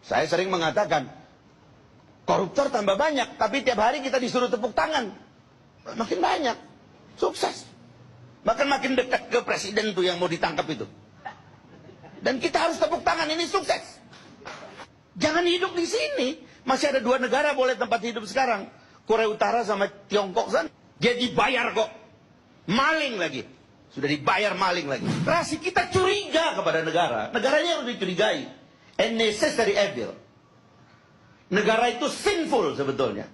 Saya sering mengatakan, koruptor tambah banyak, tapi tiap hari kita disuruh tepuk tangan. Makin banyak. Sukses. Bahkan makin dekat ke presiden tuh yang mau ditangkap itu. Dan kita harus tepuk tangan, ini sukses. Jangan hidup di sini. Masih ada 2 negara boleh tempat hidup sekarang. Korea Utara sama Tiongkok sana. Dia dibayar kok. Maling lagi. Sudah dibayar maling lagi. Rasi kita curiga kepada negara. Negaranya harus dicurigai. And necessary evil. Negara itu sinful sebetulnya.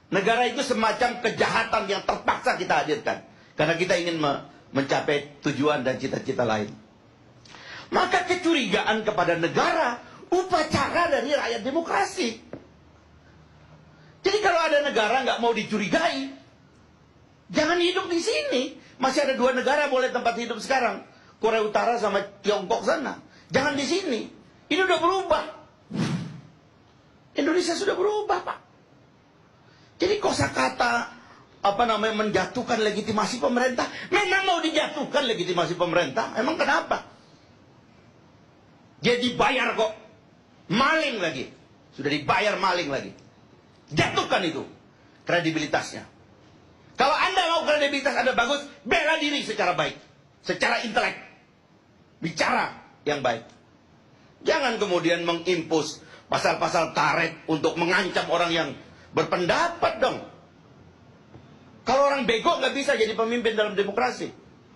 Negara itu semacam kejahatan yang terpaksa kita hadirkan. Karena kita ingin mencapai tujuan dan cita-cita lain. Maka kecurigaan kepada negara upacara dari rakyat demokrasi. Jadi kalau ada negara nggak mau dicurigai, jangan hidup di sini. Masih ada 2 negara boleh tempat hidup sekarang. Korea Utara sama Tiongkok sana. Jangan di sini. Ini udah berubah. Indonesia sudah berubah, Pak. Jadi kosakata menjatuhkan legitimasi pemerintah. Memang mau dijatuhkan legitimasi pemerintah. Emang kenapa? Dia dibayar kok. Maling lagi. Sudah dibayar maling lagi. Jatuhkan itu kredibilitasnya. Kalau Anda mau kredibilitas Anda bagus, bela diri secara baik. Secara intelek. Bicara yang baik. Jangan kemudian mengimpus pasal-pasal karet untuk mengancam orang yang berpendapat dong. Kalau orang bego nggak bisa jadi pemimpin dalam demokrasi.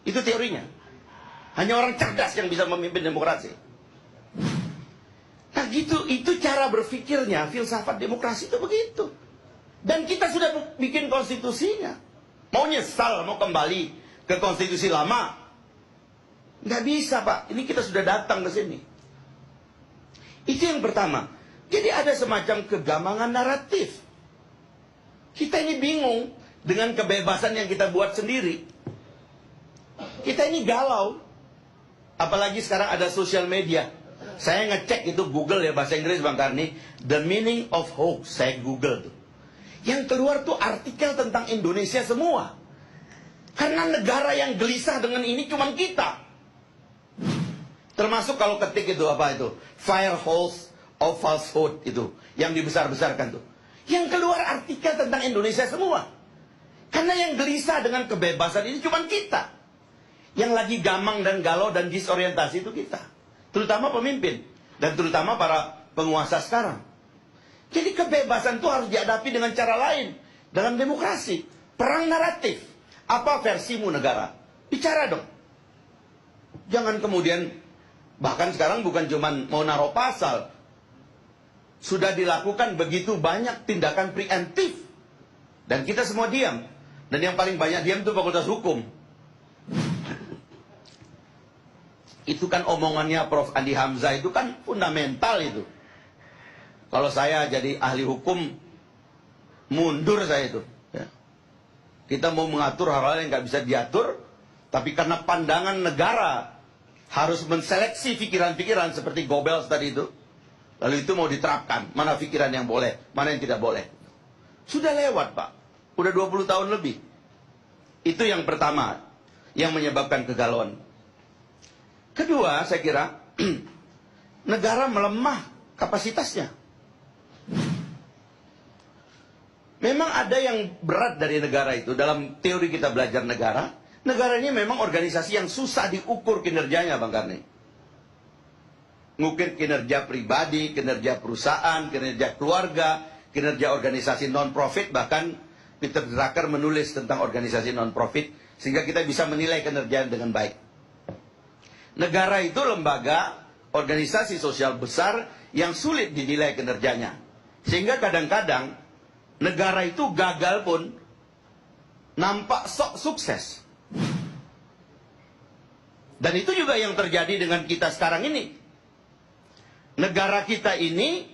Itu teorinya. Hanya orang cerdas yang bisa memimpin demokrasi. Nah gitu, itu cara berpikirnya, filsafat demokrasi itu begitu. Dan kita sudah bikin konstitusinya. Mau nyesal, mau kembali ke konstitusi lama? Nggak bisa, Pak. Ini kita sudah datang ke sini. Itu yang pertama. Jadi ada semacam kegamangan naratif. Kita ini bingung dengan kebebasan yang kita buat sendiri. Kita ini galau. Apalagi sekarang ada sosial media. Saya ngecek itu Google ya, bahasa Inggris Bang Karni. The meaning of hoax. Saya Google tuh. Yang keluar tuh artikel tentang Indonesia semua. Karena negara yang gelisah dengan ini cuma kita. Termasuk kalau ketik itu apa itu? Fire holes of falsehood itu. Yang dibesar-besarkan tuh. Yang keluar artikel tentang Indonesia semua. Karena yang gelisah dengan kebebasan ini cuma kita. Yang lagi gamang dan galau dan disorientasi itu kita. Terutama pemimpin. Dan terutama para penguasa sekarang. Jadi kebebasan itu harus dihadapi dengan cara lain. Dalam demokrasi. Perang naratif. Apa versimu negara? Bicara dong. Jangan kemudian, bahkan sekarang bukan cuma mau naruh pasal. Sudah dilakukan begitu banyak tindakan preemptif. Dan kita semua diam. Dan yang paling banyak diam itu Fakultas Hukum. Itu kan omongannya Prof. Andi Hamzah itu kan fundamental itu. Kalau saya jadi ahli hukum, mundur saya itu. Ya. Kita mau mengatur hal-hal yang nggak bisa diatur, tapi karena pandangan negara harus menseleksi pikiran-pikiran seperti Goebbels tadi itu. Lalu itu mau diterapkan, mana pikiran yang boleh, mana yang tidak boleh. Sudah lewat, Pak. Udah 20 tahun lebih. Itu yang pertama, yang menyebabkan kegalauan. Kedua, saya kira, negara melemah kapasitasnya. Memang ada yang berat dari negara itu. Dalam teori kita belajar negara, negara ini memang organisasi yang susah diukur kinerjanya, Bang Karni. Ngukir kinerja pribadi, kinerja perusahaan, kinerja keluarga, kinerja organisasi non-profit, bahkan Peter Drucker menulis tentang organisasi non-profit, sehingga kita bisa menilai kinerja dengan baik. Negara itu lembaga, organisasi sosial besar yang sulit dinilai kinerjanya. Sehingga kadang-kadang negara itu gagal pun nampak sok sukses. Dan itu juga yang terjadi dengan kita sekarang ini. Negara kita ini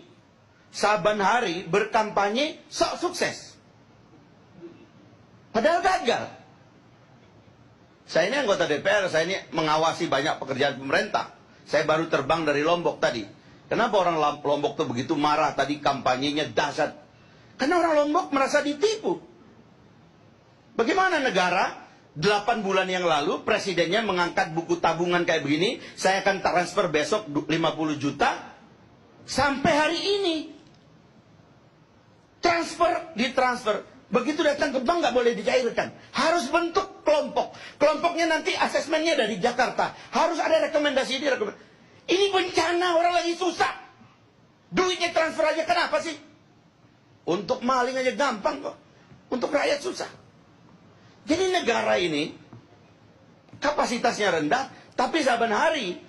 saban hari berkampanye sok sukses. Padahal gagal. Saya ini anggota DPR, saya ini mengawasi banyak pekerjaan pemerintah. Saya baru terbang dari Lombok tadi. Kenapa orang Lombok tuh begitu marah tadi, kampanyenya dahsyat? Karena orang Lombok merasa ditipu. Bagaimana negara 8 bulan yang lalu presidennya mengangkat buku tabungan kayak begini, saya akan transfer besok 50 juta. Sampai hari ini ditransfer. Begitu datang ke bank nggak boleh dicairkan. Harus bentuk kelompok. Kelompoknya nanti asesmennya dari Jakarta. Harus ada rekomendasi. Ini bencana, orang lagi susah. Duitnya transfer aja, kenapa sih? Untuk maling aja gampang kok. Untuk rakyat susah. Jadi negara ini kapasitasnya rendah, tapi saban hari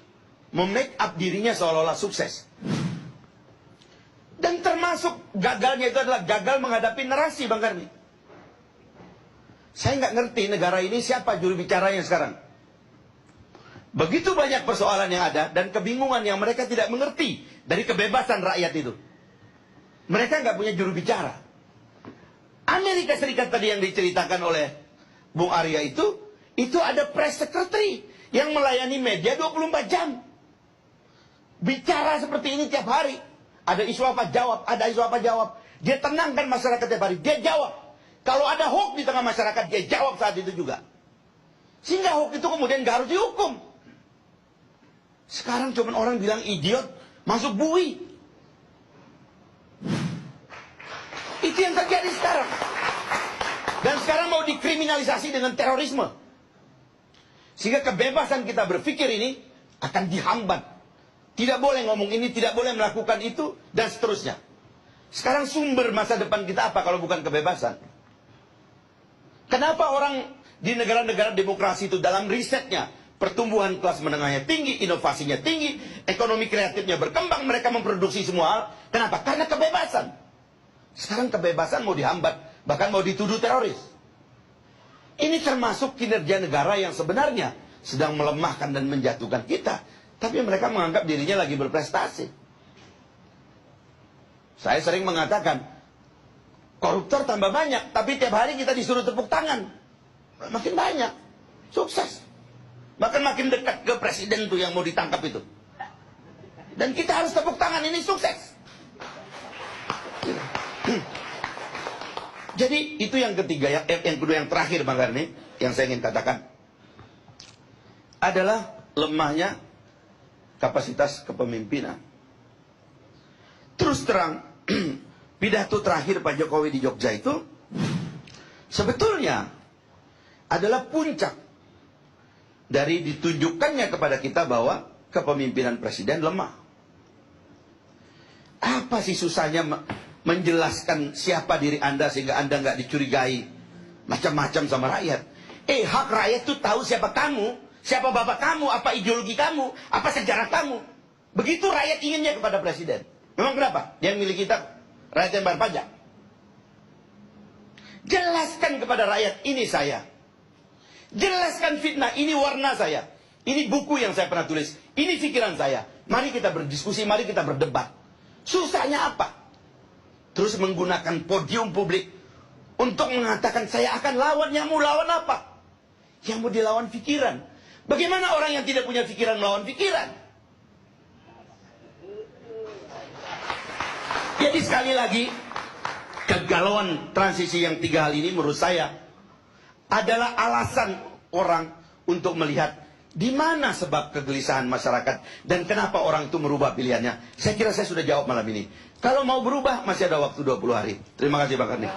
memake up dirinya seolah-olah sukses. Dan termasuk gagalnya itu adalah gagal menghadapi narasi, Bang Karni. Saya nggak ngerti negara ini siapa juru bicaranya sekarang. Begitu banyak persoalan yang ada dan kebingungan yang mereka tidak mengerti dari kebebasan rakyat itu. Mereka nggak punya juru bicara. Amerika Serikat tadi yang diceritakan oleh Bung Arya itu ada press secretary yang melayani media 24 jam. Bicara seperti ini tiap hari. Ada isu apa jawab, ada isu apa jawab. Dia tenangkan masyarakat tiap hari, dia jawab. Kalau ada hoax di tengah masyarakat, dia jawab saat itu juga. Sehingga hoax itu kemudian gak harus dihukum. Sekarang cuma orang bilang idiot, masuk bui. Itu yang terjadi sekarang. Dan sekarang mau dikriminalisasi dengan terorisme. Sehingga kebebasan kita berpikir ini akan dihambat. Tidak boleh ngomong ini, tidak boleh melakukan itu, dan seterusnya. Sekarang sumber masa depan kita apa kalau bukan kebebasan? Kenapa orang di negara-negara demokrasi itu dalam risetnya, pertumbuhan kelas menengahnya tinggi, inovasinya tinggi, ekonomi kreatifnya berkembang, mereka memproduksi semua hal. Kenapa? Karena kebebasan. Sekarang kebebasan mau dihambat, bahkan mau dituduh teroris. Ini termasuk kinerja negara yang sebenarnya sedang melemahkan dan menjatuhkan kita. Tapi mereka menganggap dirinya lagi berprestasi. Saya sering mengatakan, koruptor tambah banyak, tapi tiap hari kita disuruh tepuk tangan. Makin banyak, sukses. Bahkan makin dekat ke presiden tuh yang mau ditangkap itu. Dan kita harus tepuk tangan, ini sukses. Jadi itu yang ketiga, yang kedua, yang terakhir Bang Karni, yang saya ingin katakan adalah lemahnya kapasitas kepemimpinan. Terus terang, pidato terakhir Pak Jokowi di Jogja itu sebetulnya adalah puncak dari ditunjukkannya kepada kita bahwa kepemimpinan presiden lemah. Apa sih susahnya menjelaskan siapa diri Anda sehingga Anda nggak dicurigai macam-macam sama rakyat? Hak rakyat itu tahu siapa kamu. Siapa bapak kamu, apa ideologi kamu, apa sejarah kamu. Begitu rakyat inginnya kepada presiden. Memang kenapa? Yang milik kita, rakyat yang bayar pajak. Jelaskan kepada rakyat, ini saya. Jelaskan fitnah, ini warna saya. Ini buku yang saya pernah tulis. Ini pikiran saya. Mari kita berdiskusi, mari kita berdebat. Susahnya apa? Terus menggunakan podium publik untuk mengatakan saya akan lawan. Yang mau lawan apa? Yang mau dilawan pikiran. Bagaimana orang yang tidak punya pikiran melawan pikiran? Jadi sekali lagi, kegalauan transisi yang 3 hal ini menurut saya adalah alasan orang untuk melihat di mana sebab kegelisahan masyarakat dan kenapa orang itu merubah pilihannya. Saya kira saya sudah jawab malam ini. Kalau mau berubah masih ada waktu 20 hari. Terima kasih Bang Karni.